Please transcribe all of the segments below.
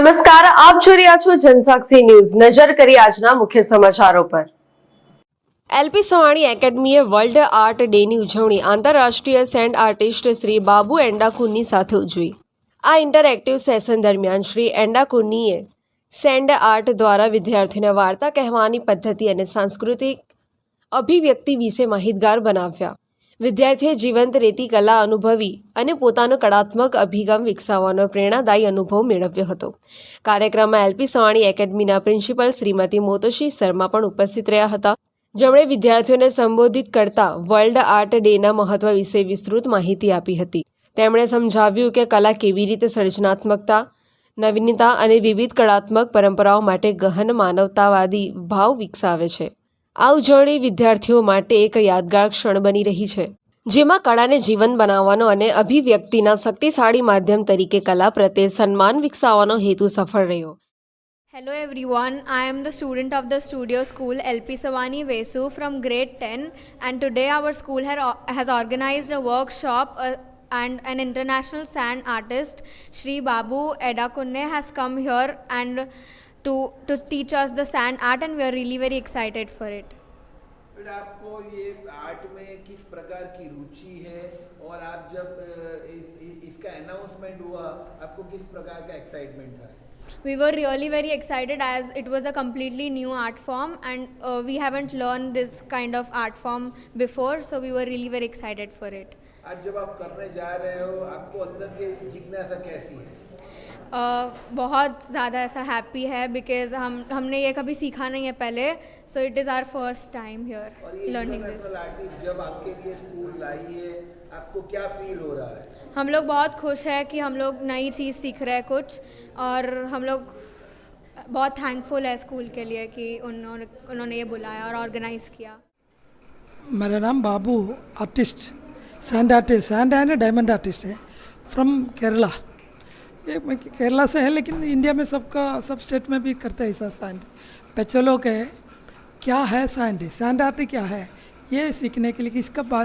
નમસ્કાર, આપ જોઈ રહ્યા છો જનસાક્ષી ન્યૂઝ। નજર કરી આજના મુખ્ય સમાચારો પર। એલપી સવાણી એકેડમીએ વર્લ્ડ આર્ટ ડેની ઉજવણી આંતરરાષ્ટ્રીય સેન્ડ આર્ટિસ્ટ શ્રી બાબુ એંડાકુની સાથે ઉજવી। આ ઇન્ટરેક્ટિવ સેશન દરમિયાન શ્રી એંડાકુનીએ સેન્ડ આર્ટ દ્વારા વિદ્યાર્થીઓને વાર્તા કહેવાની પદ્ધતિ અને સાંસ્કૃતિક અભિવ્યક્તિ વિશે માહિતગાર બનાવ્યા। વિદ્યાર્થીઓએ જીવંત રેતી કલા અનુભવી અને પોતાનો કળાત્મક અભિગમ વિકસાવવાનો પ્રેરણાદાયી અનુભવ મેળવ્યો હતો। કાર્યક્રમમાં એલપી સવાણી એકેડમીના પ્રિન્સિપલ શ્રીમતી મોતોશી શર્મા પણ ઉપસ્થિત રહ્યા હતા, જેમણે વિદ્યાર્થીઓને સંબોધિત કરતા વર્લ્ડ આર્ટ ડેના મહત્વ વિશે વિસ્તૃત માહિતી આપી હતી। તેમણે સમજાવ્યું કે કલા કેવી રીતે સર્જનાત્મકતા, નવીનતા અને વિવિધ કળાત્મક પરંપરાઓ માટે ગહન માનવતાવાદી ભાવ વિકસાવે છે। આ ઉજવણી વિદ્યાર્થીઓ માટે એક યાદગાર ક્ષણ બની રહી છે, જેમાં કળાને જીવંત બનાવવાનો અને અભિવ્યક્તિના શક્તિશાળી માધ્યમ તરીકે કલા પ્રત્યે સન્માન વિકસાવવાનો હેતુ સફળ રહ્યો। Hello everyone, I am the student of the Studio School LP Savani Vesu from grade 10, and today our school has organized a workshop and an international sand artist Shri Babu Edakunne has come here and to teach us the sand art, and we are really very excited for it. बेटा आपको ये art में किस प्रकार की रुचि है और आप जब इसका अनाउंसमेंट हुआ आपको किस प्रकार का एक्साइटमेंट था? We were really very excited as it was a completely new art form, and we haven't learned this kind of art form before, so we were really very excited for it. आज जब आप करने जा रहे हो आपको अंदर की जिज्ञासा कैसी है? बहुत ज़्यादा ऐसा हैप्पी है बिकॉज हमने ये कभी सीखा नहीं है पहले, so it is our first time here learning this. Artist जब आपके लिए स्कूल लाई है आपको क्या फील हो रहा है? हम लोग बहुत खुश है कि हम लोग नई चीज़ सीख रहे हैं कुछ, और हम लोग बहुत थैंकफुल है स्कूल के लिए कि उन्होंने ये बुलाया और ऑर्गेनाइज़ किया। मेरा नाम Babu artist sand and diamond artist है फ्रॉम केरला। ये केरला से है, लेकिन इंडिया में सब स्टेट में भी करते हैं ऐसा सैंड। बच्चे लोग है क्या है सैंड आर्ट क्या है ये सीखने के लिए कि इसका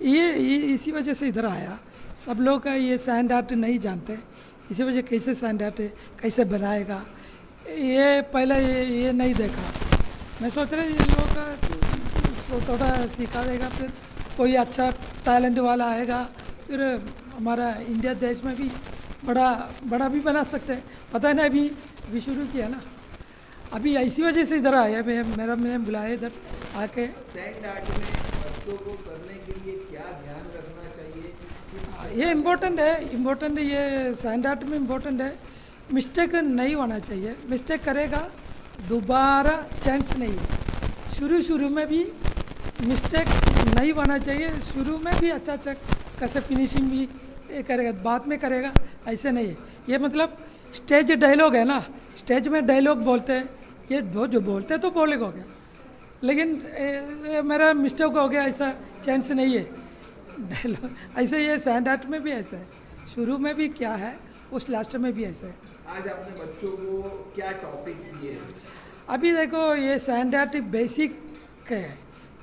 ये इसी वजह से इधर आया। सब लोग ये सैंड आर्ट नहीं जानते, इसी वजह कैसे सैंड आर्ट कैसे बनाएगा ये पहले ये नहीं देखा। मैं सोच रहा ये लोग थोड़ा सिखा देगा, फिर कोई अच्छा टैलेंट वाला आएगा, फिर हमारा इंडिया देश में भी बड़ा भी बना सकते हैं। पता है ना, अभी शुरू किया ना, अभी ऐसी वजह से इधर आया। मैंने बुलाया इधर आके। सैंड आर्ट में बच्चों को करने के लिए क्या ध्यान रखना चाहिए? ये इम्पोर्टेंट है ये सैंड आर्ट में इम्पोर्टेंट है। मिस्टेक नहीं होना चाहिए, मिस्टेक करेगा दोबारा चांस नहीं है। शुरू में भी मिस्टेक नहीं होना चाहिए, शुरू में भी अच्छा कैसे फिनिशिंग भी करेगा, बाद में करेगा ऐसे नहीं है। ये मतलब स्टेज डायलॉग है ना, स्टेज में डायलॉग बोलते हैं, ये जो बोलते तो बोलेगा हो गया, लेकिन मेरा मिस्टेक हो गया ऐसा चांस नहीं है डायलॉग। ऐसे ये सैंड आर्ट में भी ऐसा है, शुरू में भी क्या है उस लास्ट में भी ऐसा है। आज आपने बच्चों को क्या टॉपिक दिए? अभी देखो ये सैंड आर्ट बेसिक है।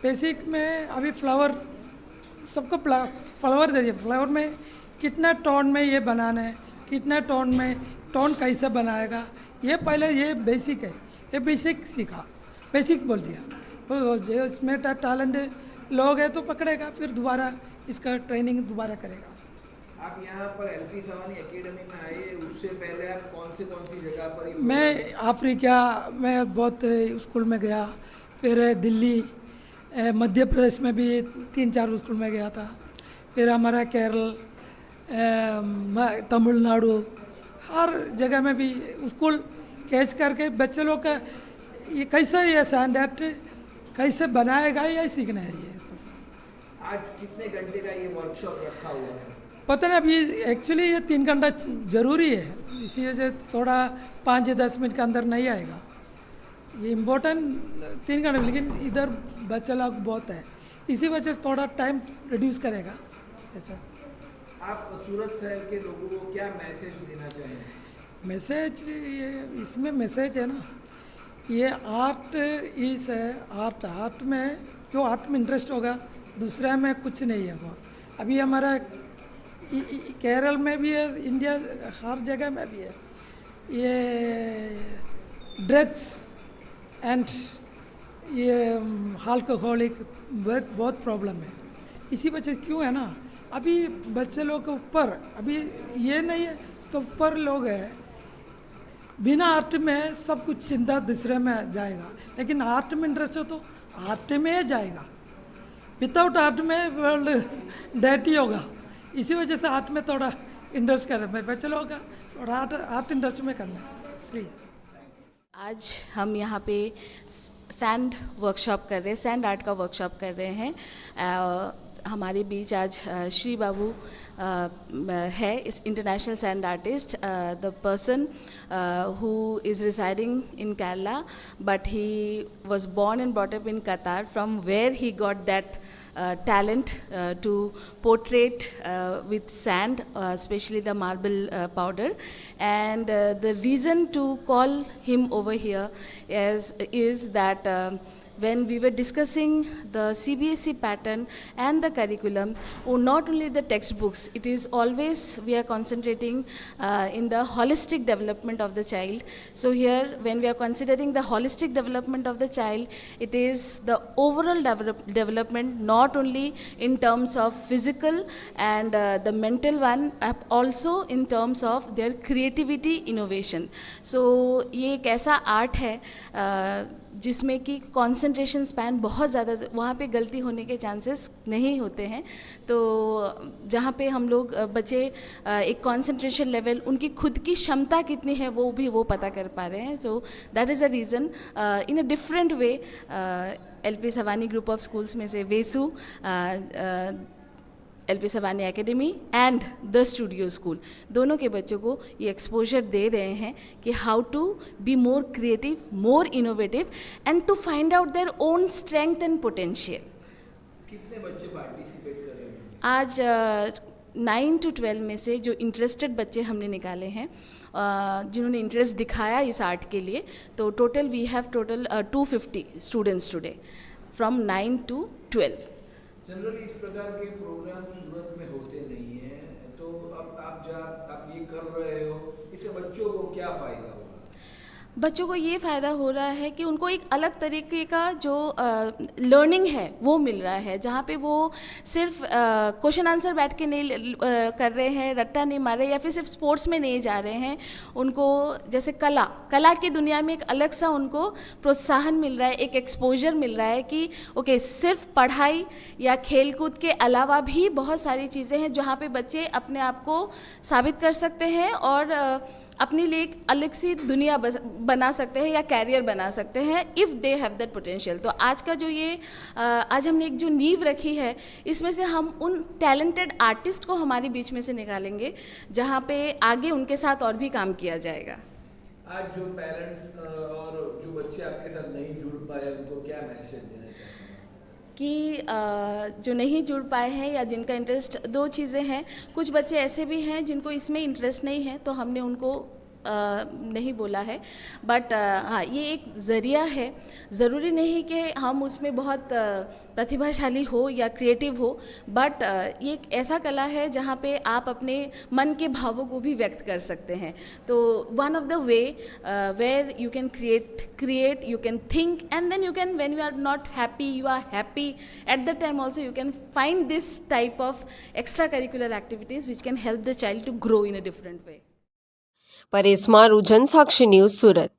बेसिक में अभी फ्लावर सबको फ्लावर दे दिए, फ्लावर में कितना टोन में ये बनाना है, कितना टोन में टोन कैसे बनाएगा, ये पहले ये बेसिक है। ये बेसिक सीखा, बेसिक बोल दिया, जो इसमें टैलेंट लोग है तो पकड़ेगा, फिर दोबारा इसका ट्रेनिंग दोबारा करेगा। आप यहाँ पर एलपी सवानी एकेडमी में आए, उससे पहले आप कौन सी जगह पर? मैं अफ्रीका में बहुत स्कूल में गया, फिर दिल्ली मध्य प्रदेश में भी 3-4 स्कूल में गया था, फिर हमारा केरल तमिलनाडु हर जगह में भी स्कूल कैच करके बच्चे लोग का ये कैसे ये सैंड आर्ट कैसे बनाएगा ये सीखना है। ये आज कितने घंटे का ये वर्कशॉप रखा हुआ है? पता नहीं, अभी एक्चुअली ये 3 घंटा ज़रूरी है, इसी वजह से थोड़ा 5-10 मिनट के अंदर नहीं आएगा। ये इम्पोर्टेंट 3 घंटे, लेकिन इधर बच्चा लोग बहुत है, इसी वजह से थोड़ा टाइम रिड्यूस करेगा ऐसा। आप सूरत शहर के लोगों को क्या मैसेज देना चाहेंगे? मैसेज ये इसमें मैसेज है ना, ये आर्ट इस है, आर्ट में जो आर्ट में इंटरेस्ट होगा दूसरा में कुछ नहीं है वो। अभी हमारा केरल में भी है, इंडिया हर जगह में भी है। ये ड्रग्स एंड ये अल्कोहलिक बहुत प्रॉब्लम है। इसी वजह से क्यों है ना, अभी बच्चे लोग के ऊपर अभी ये नहीं है, इसके ऊपर लोग है बिना आर्ट में सब कुछ चिंता दूसरे में जाएगा, लेकिन आर्ट में इंटरेस्ट हो तो आर्ट में जाएगा। विदाउट आर्ट में वर्ल्ड डैटी होगा। इसी वजह से आर्ट में थोड़ा इंटरेस्ट कर रहे हैं बच्चे लोगों का, थोड़ा आर्ट इंटरेस्ट में करना है इसलिए। आज हम यहाँ पे सैंड वर्कशॉप कर रहे हैं, सैंड आर्ट का वर्कशॉप कर रहे हैं। हमारे बीच आज श्री बाबू है, इस international sand artist, the person who is residing in Kerala, but he was born and brought up in Qatar, from where he got that talent to portrait with sand, especially the marble powder. And the reason to call him over here is that when we were discussing the CBSE pattern and the curriculum, or not only the textbooks, it is always we are concentrating in the holistic development of the child. So here, when we are considering the holistic development of the child, it is the overall development, not only in terms of physical and the mental one, also in terms of their creativity, innovation. So ये एक ऐसा art है जिसमें कि concentration span बहुत ज़्यादा, वहाँ पे गलती होने के चांसेस नहीं होते हैं। तो जहाँ पे हम लोग बच्चे एक कंसंट्रेशन लेवल, उनकी खुद की क्षमता कितनी है वो पता कर पा रहे हैं। So that is a reason in a different way LP Savani group of schools में से Vesu, LP Savani academy and the studio school, दोनों के बच्चों को ये एक्सपोजर दे रहे हैं कि how to be more creative, more innovative and to find out their own strength and potential. कितने बच्चे पार्टिसिपेट कर रहे हैं? आज 9 to 12 में से जो इंटरेस्टेड बच्चे हमने निकाले हैं, जिन्होंने इंटरेस्ट दिखाया इस आर्ट के लिए, तो total we have total 250 students today from 9 to 12। Generally इस प्रकार के प्रोग्राम सूरत में होते नहीं हैं, तो अब आप ये कर रहे हो, इससे बच्चों को क्या फ़ायदा होगा? बच्चों को ये फ़ायदा हो रहा है कि उनको एक अलग तरीके का जो लर्निंग है वो मिल रहा है, जहाँ पे वो सिर्फ क्वेश्चन आंसर बैठ के नहीं कर रहे हैं, रट्टा नहीं मार रहे, या फिर सिर्फ स्पोर्ट्स में नहीं जा रहे हैं। उनको जैसे कला की दुनिया में एक अलग सा उनको प्रोत्साहन मिल रहा है, एक एक्सपोजर मिल रहा है कि ओके, सिर्फ पढ़ाई या खेल कूद के अलावा भी बहुत सारी चीज़ें हैं जहाँ पे बच्चे अपने आप को साबित कर सकते हैं और अपने लिए एक अलग सी दुनिया बना सकते हैं या कैरियर बना सकते हैं, if they have that potential. तो आज का जो ये आज हमने एक जो नींव रखी है, इसमें से हम उन टैलेंटेड आर्टिस्ट को हमारे बीच में से निकालेंगे, जहाँ पे आगे उनके साथ और भी काम किया जाएगा। आज जो पेरेंट्स और जो बच्चे आपके साथ नहीं जुड़ पाए, उनको क्या मैसेज देना चाहते हैं? कि जो नहीं जुड़ पाए हैं या जिनका इंटरेस्ट, दो चीज़ें हैं। कुछ बच्चे ऐसे भी हैं जिनको इसमें इंटरेस्ट नहीं है, तो हमने उनको नहीं बोला है, बट हाँ, ये एक ज़रिया है। ज़रूरी नहीं कि हम उसमें बहुत प्रतिभाशाली हो या क्रिएटिव हो, बट ये एक ऐसा कला है जहाँ पे आप अपने मन के भावों को भी व्यक्त कर सकते हैं। तो one of the way where you can create, you can think, and then you can, when you are not happy, you are happy at the time also, you can find this type of extra curricular activities which can help the child to grow in a different way. Paresh Maru, Jansakshi news, Surat.